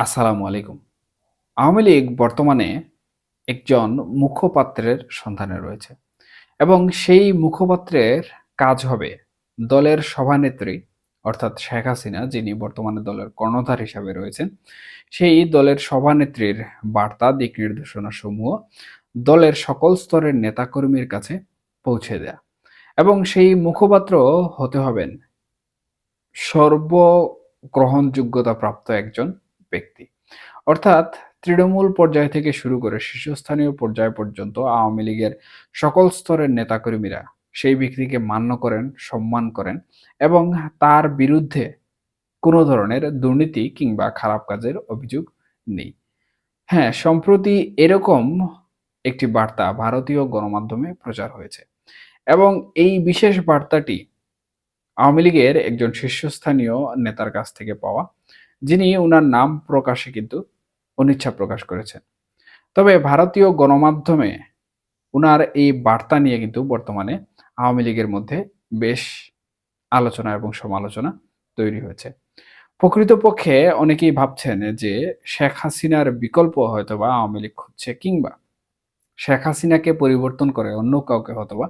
আসসালামু আলাইকুম। আওয়ামী লীগ বর্তমানে একজন মুখপাত্রের সন্ধানে রয়েছে এবং সেই মুখপাত্রের কাজ হবে দলের সভানেত্রী অর্থাৎ শেখ হাসিনা, যিনি বর্তমানে দলের কর্ণধার হিসাবে রয়েছেন, সেই দলের সভানেত্রীর বার্তা, দিক নির্দেশনা সমূহ দলের সকল স্তরের নেতাকর্মীর কাছে পৌঁছে দেয়া এবং সেই মুখপাত্র হতে হবেন সর্বগ্রহণযোগ্যতা প্রাপ্ত একজন ব্যক্তি। অর্থাৎ তৃণমূল পর্যায় থেকে শুরু করে শীর্ষস্থানীয় পর্যায় পর্যন্ত আওয়ামী লীগের সকল স্তরের নেতাকর্মীরা সেই ব্যক্তিকে মান্য করেন, সম্মান করেন এবং তার বিরুদ্ধে কোনো ধরনের দুর্নীতি কিংবা খারাপ কাজের অভিযোগ নেই। হ্যাঁ, সম্প্রতি এরকম একটি বার্তা ভারতীয় গণমাধ্যমে প্রচার হয়েছে এবং এই বিশেষ বার্তাটি আওয়ামী লীগের একজন শীর্ষস্থানীয় নেতার কাছ থেকে পাওয়া, যিনি উনার নাম প্রকাশে কিন্তু অনিচ্ছা প্রকাশ করেছেন। তবে ভারতীয় গণমাধ্যমে উনার এই বার্তা নিয়ে কিন্তু বর্তমানে আওয়ামী লীগের মধ্যে বেশ আলোচনা এবং সমালোচনা তৈরি হয়েছে। প্রকৃতপক্ষে অনেকেই ভাবছেন যে শেখ হাসিনার বিকল্প হয়তোবা আওয়ামী লীগ খুঁজছে, কিংবা শেখ হাসিনাকে পরিবর্তন করে অন্য কাউকে হয়তোবা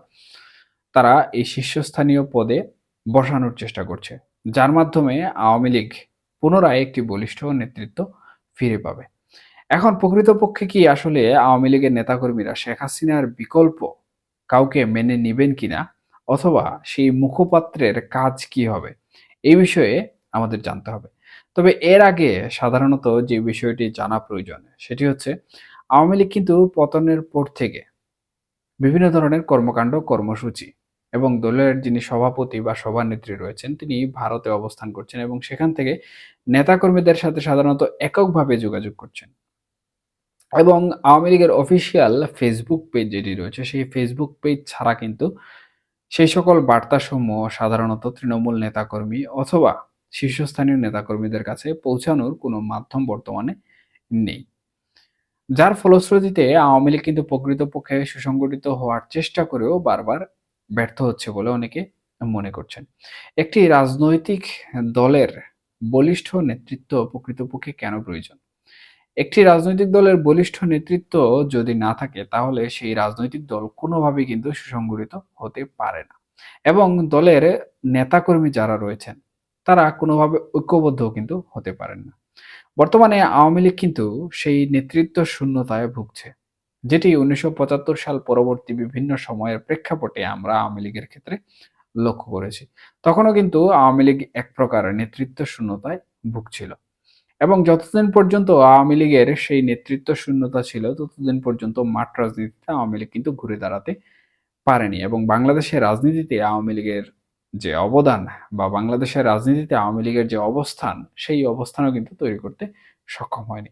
তারা এই শীর্ষস্থানীয় পদে বসানোর চেষ্টা করছে, যার মাধ্যমে আওয়ামী লীগ পুনরায় একটি বলিষ্ঠ নেতৃত্ব ফিরে পাবে। এখন প্রকৃতপক্ষে কি আসলে আওয়ামী লীগের নেতাকর্মীরা শেখ হাসিনার বিকল্প কাউকে মেনে নিবেন কিনা, অথবা সেই মুখপাত্রের কাজ কি হবে, এই বিষয়ে আমাদের জানতে হবে। তবে এর আগে সাধারণত যে বিষয়টি জানা প্রয়োজন সেটি হচ্ছে, আওয়ামী লীগ কিন্তু পতনের পর থেকে বিভিন্ন ধরনের কর্মকাণ্ড, কর্মসূচি এবং দলের যিনি সভাপতি বা সভানেত্রী রয়েছেন তিনি ভারতে অবস্থান করছেন এবং সেখান থেকে নেতাকর্মীদের সাথে সাধারণত এককভাবে যোগাযোগ করছেন। এবং আওয়ামী লীগের অফিসিয়াল ফেসবুক পেজ যেটি রয়েছে, সেই ফেসবুক পেজ ছাড়া কিন্তু সেই সকল বার্তাসমূহ সাধারণত তৃণমূল নেতাকর্মী অথবা শীর্ষস্থানীয় নেতাকর্মীদের কাছে পৌঁছানোর কোনো মাধ্যম বর্তমানে নেই। যার ফলশ্রুতিতে আওয়ামী লীগ কিন্তু প্রকৃতপক্ষে সুসংগঠিত হওয়ার চেষ্টা করেও বারবার ব্যর্থ হচ্ছে বলে অনেকে মনে করছেন। একটি রাজনৈতিক দলের বলিষ্ঠ নেতৃত্ব প্রকৃতপক্ষে কেন প্রয়োজন? একটি রাজনৈতিক দলের বলিষ্ঠ নেতৃত্ব যদি না থাকে, তাহলে সেই রাজনৈতিক দল কোনোভাবেই কিন্তু সুসংগঠিত হতে পারে না এবং দলের নেতাকর্মী যারা রয়েছেন তারা কোনোভাবে ঐক্যবদ্ধও কিন্তু হতে পারেন না। বর্তমানে আওয়ামী লীগ কিন্তু সেই নেতৃত্ব শূন্যতায় ভুগছে, যেটি ১৯৭৫ সাল পরবর্তী বিভিন্ন সময়ের প্রেক্ষাপটে আমরা আওয়ামী লীগের ক্ষেত্রে লক্ষ্য করেছি। তখনও কিন্তু আওয়ামী লীগ এক প্রকার নেতৃত্ব শূন্যতায় ভুগছিল এবং যতদিন পর্যন্ত আওয়ামী লীগের সেই নেতৃত্ব শূন্যতা ছিল, ততদিন পর্যন্ত মাঠ রাজনীতিতে আওয়ামী লীগ কিন্তু ঘুরে দাঁড়াতে পারেনি এবং বাংলাদেশের রাজনীতিতে আওয়ামী লীগের যে অবদান বা বাংলাদেশের রাজনীতিতে আওয়ামী লীগের যে অবস্থান, সেই অবস্থানও কিন্তু তৈরি করতে সক্ষম হয়নি।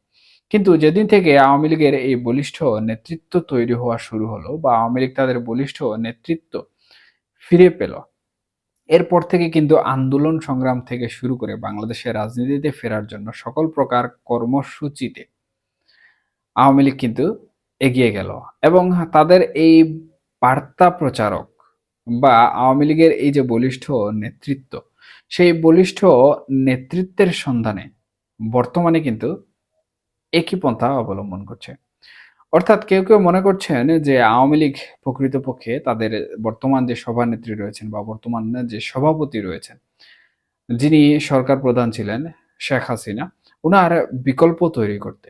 কিন্তু যেদিন থেকে আওয়ামী লীগের এই বলিষ্ঠ নেতৃত্ব তৈরি হওয়া শুরু হলো বা আওয়ামী লীগ তাদের বলিষ্ঠ নেতৃত্ব ফিরে পেল, এরপর থেকে কিন্তু আন্দোলন সংগ্রাম থেকে শুরু করে বাংলাদেশের রাজনীতিতে ফেরার জন্য সকল প্রকার কর্মসূচিতে আওয়ামী লীগ কিন্তু এগিয়ে গেল এবং তাদের এই বার্তা প্রচারক বা আওয়ামী লীগের এই যে বলিষ্ঠ নেতৃত্ব, সেই বলিষ্ঠ নেতৃত্বের সন্ধানে বর্তমানে কিন্তু একই পন্থা অবলম্বন করছে। অর্থাৎ কেউ মনে করছেন যে আওয়ামী লীগ প্রকৃতপক্ষে তাদের বর্তমান যে সভানেত্রী রয়েছেন বা বর্তমান যে সভাপতি রয়েছেন, যিনি সরকার প্রধান ছিলেন শেখ হাসিনা, উনার বিকল্প তৈরি করতে।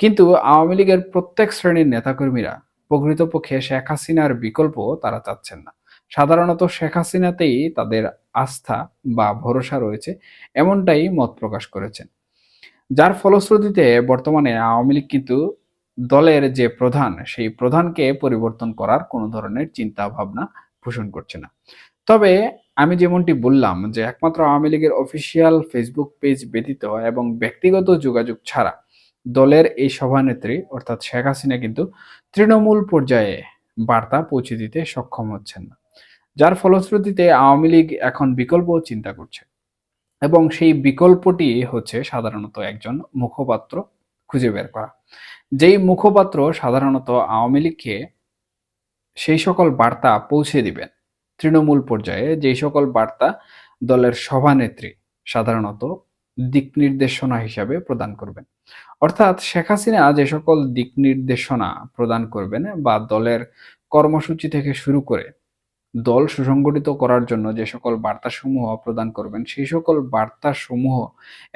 কিন্তু আওয়ামী লীগের প্রত্যেক শ্রেণীর নেতাকর্মীরা প্রকৃতপক্ষে শেখ হাসিনার বিকল্প তারা চাচ্ছেন না। সাধারণত শেখ হাসিনাতেই তাদের আস্থা বা ভরসা রয়েছে, এমনটাই মত প্রকাশ করেছেন। যার ফলশ্রুতিতে বর্তমানে আওয়ামী লীগ কিন্তু দলের যে প্রধান, সেই প্রধানকে পরিবর্তন করার কোনো ধরনের চিন্তা ভাবনা পোষণ করছে না। তবে আমি যেমনটি বললাম যে একমাত্র আওয়ামী লীগের অফিসিয়াল ফেসবুক পেজ ব্যতীত এবং ব্যক্তিগত যোগাযোগ ছাড়া দলের এই সভানেত্রী অর্থাৎ শেখ হাসিনা কিন্তু তৃণমূল পর্যায়ে বার্তা পৌঁছে দিতে সক্ষম হচ্ছেন না। যার ফলশ্রুতিতে আওয়ামী লীগ এখন বিকল্প চিন্তা করছে এবং সেই বিকল্পটি হচ্ছে সাধারণত একজন মুখপাত্র খুঁজে বের করা। যেই মুখপাত্র সাধারণত আওয়ামী লীগকে সেই সকল বার্তা পৌঁছে দিবেন, তৃণমূল পর্যায়ে যেই সকল বার্তা দলের সভানেত্রী সাধারণত দিক নির্দেশনা হিসাবে প্রদান করবেন। অর্থাৎ শেখ হাসিনা যে সকল দিক নির্দেশনা প্রদান করবেন বা দলের কর্মসূচি থেকে শুরু করে দল সুসংগঠিত করার জন্য যে সকল বার্তাসমূহ প্রদান করবেন, সেই সকল বার্তাসমূহ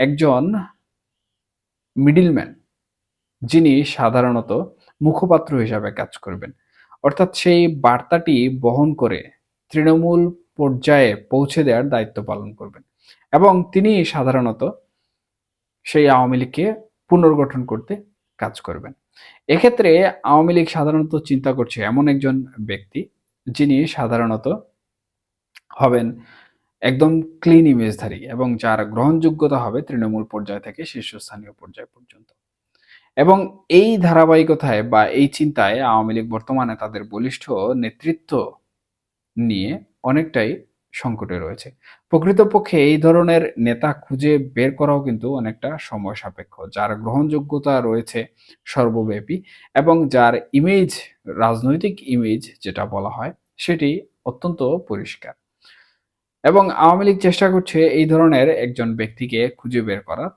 একজন মিডলম্যান, যিনি সাধারণত মুখপাত্র হিসাবে কাজ করবেন। অর্থাৎ সেই বার্তাটি বহন করে তৃণমূল পর্যায়ে পৌঁছে দেওয়ার দায়িত্ব পালন করবেন এবং তিনি সাধারণত সেই আওয়ামী লীগকে পুনর্গঠন করতে কাজ করবেন। এক্ষেত্রে আওয়ামী লীগ সাধারণত চিন্তা করছে এমন একজন ব্যক্তি, যিনি সাধারণত হবেন একদম ক্লিন ইমেজধারী এবং যার গ্রহণযোগ্যতা হবে তৃণমূল পর্যায় থেকে শীর্ষস্থানীয় পর্যায় পর্যন্ত। এবং এই ধারাবাহিকতায় বা এই চিন্তায় আওয়ামী লীগ বর্তমানে তাদের বলিষ্ঠ নেতৃত্ব নিয়ে অনেকটাই সংকটে রয়েছে। প্রকৃতপক্ষে এই ধরনের নেতা খুঁজে বের করাও কিন্তু অনেকটা সময় সাপেক্ষ, যার গ্রহণযোগ্যতা রয়েছে সর্বব্যাপী এবং যার ইমেজ, রাজনৈতিক ইমেজ যেটা বলা হয়, সেটি অত্যন্ত পরিষ্কার। এবং আওয়ামী লীগ চেষ্টা করছে এই ধরনের একজন ব্যক্তিকে খুঁজে বের করার।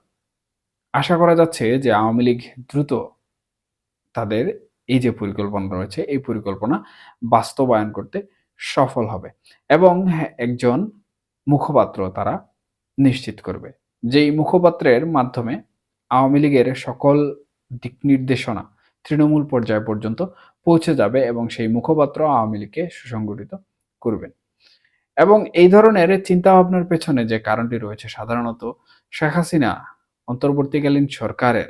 আশা করা যাচ্ছে যে আওয়ামী লীগ দ্রুত তাদের এই যে পরিকল্পনা রয়েছে, এই পরিকল্পনা বাস্তবায়ন করতে সফল হবে এবং একজন মুখপাত্র তারা নিশ্চিত করবে। যেই মুখপাত্রের মাধ্যমে আওয়ামী লীগের সকল দিক নির্দেশনা তৃণমূল পর্যায় পর্যন্ত পৌঁছে যাবে এবং সেই মুখপাত্র আওয়ামী লীগকে সুসংগঠিত করবেন। এবং এই ধরনের চিন্তাভাবনার পেছনে যে কারণটি রয়েছে, সাধারণত শেখ হাসিনা অন্তর্বর্তীকালীন সরকারের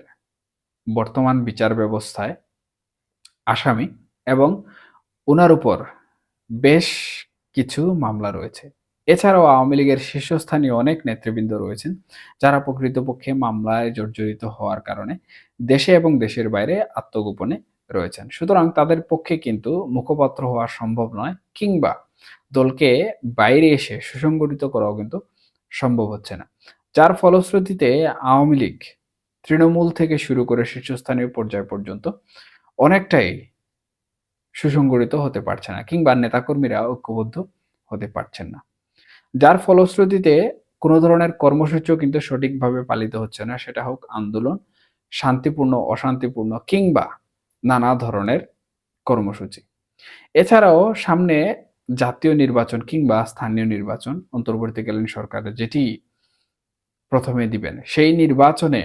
বর্তমান বিচার ব্যবস্থায় আসামি এবং উনার উপর বেশ কিছু মামলা রয়েছে। এছাড়াও আওয়ামী লীগের শীর্ষস্থানীয় অনেক নেতৃবৃন্দ রয়েছেন, যারা প্রকৃতপক্ষে মামলায় জর্জরিত হওয়ার কারণে দেশে এবং দেশের বাইরে আত্মগোপনে রয়েছেন। সুতরাং তাদের পক্ষে কিন্তু মুখপাত্র হওয়া সম্ভব নয়, কিংবা দলকে বাইরে এসে সুসংগঠিত করাও কিন্তু সম্ভব হচ্ছে না। যার ফলশ্রুতিতে আওয়ামী লীগ তৃণমূল থেকে শুরু করে শীর্ষস্থানীয় পর্যায় পর্যন্ত অনেকটাই সুসংগঠিত হতে পারছে না, কিংবা নেতাকর্মীরা ঐক্যবদ্ধ হতে পারছেন না। যার ফলশ্রুতিতে কোনো ধরনের কর্মসূচিও কিন্তু সঠিকভাবে পালিত হচ্ছে না, সেটা হোক আন্দোলন, শান্তিপূর্ণ, অশান্তিপূর্ণ, কিংবা নানা ধরনের কর্মসূচি। এছাড়াও সামনে জাতীয় নির্বাচন কিংবা স্থানীয় নির্বাচন অন্তর্বর্তীকালীন সরকারের যেটি প্রথমে দিবেন, সেই নির্বাচনে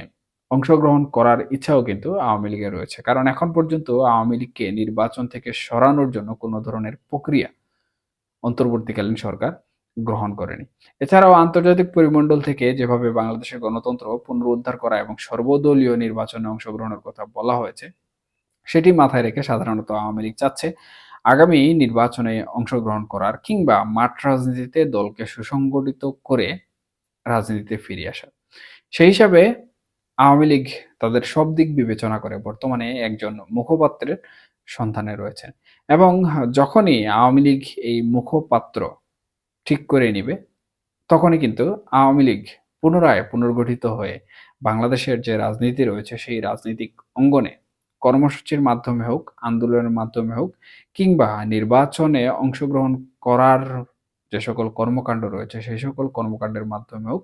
অংশগ্রহণ করার ইচ্ছাও কিন্তু আওয়ামী লীগের রয়েছে। কারণ এখন পর্যন্ত আওয়ামী লীগকে নির্বাচন থেকে সরানোর জন্য কোনো ধরনের প্রক্রিয়া অন্তর্বর্তীকালীন সরকার গ্রহণ করেনি। এছাড়াও আন্তর্জাতিক পরিমণ্ডল থেকে যেভাবে বাংলাদেশের গণতন্ত্র পুনরুদ্ধার করা এবং সর্বদলীয় নির্বাচনে অংশগ্রহণের কথা বলা হয়েছে, সেটি মাথায় রেখে সাধারণত আওয়ামী লীগ চাচ্ছে আগামী নির্বাচনে অংশগ্রহণ করার, কিংবা মাঠ রাজনীতিতে দলকে সুসংগঠিত করে রাজনীতিতে ফিরে আসা। সেই হিসাবে আওয়ামী লীগ তাদের সব দিক বিবেচনা করে বর্তমানে একজন মুখপাত্রের সন্ধানে রয়েছেন এবং যখনই আওয়ামী লীগ এই মুখপাত্র ঠিক করে নিবে, তখনই কিন্তু আওয়ামী লীগ পুনরায় পুনর্গঠিত হয়ে বাংলাদেশের যে রাজনীতি রয়েছে, সেই রাজনৈতিক অঙ্গনে কর্মসূচির মাধ্যমে হোক, আন্দোলনের মাধ্যমে হোক, কিংবা নির্বাচনে অংশগ্রহণ করার যে সকল কর্মকাণ্ড রয়েছে, সেই সকল কর্মকাণ্ডের মাধ্যমে হোক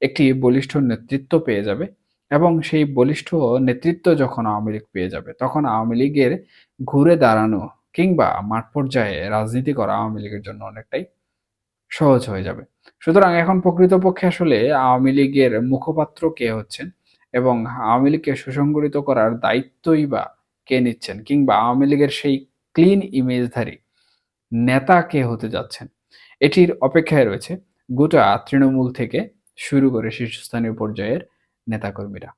একটি বলিষ্ঠ নেতৃত্ব পেয়ে যাবে। এবং সেই বলিষ্ঠ নেতৃত্ব যখন আওয়ামী লীগ পেয়ে যাবে, তখন আওয়ামী লীগের ঘুরে দাঁড়ানো কিংবা মাঠ পর্যায়ে রাজনীতি করা আওয়ামী লীগের জন্য অনেকটাই সহজ হয়ে যাবে। সুতরাং এখন প্রকৃতপক্ষে আসলে আওয়ামী লীগের মুখপাত্র কে হচ্ছেন এবং আওয়ামী লীগকে সুসংগঠিত করার দায়িত্বই বা কে নিচ্ছেন, কিংবা আওয়ামী লীগের সেই ক্লিন ইমেজধারী নেতা কে হতে যাচ্ছেন, এটির অপেক্ষায় রয়েছে গোটা তৃণমূল থেকে শুরু করে শীর্ষস্থানীয় পর্যায়ের নেতাকর্মীরা।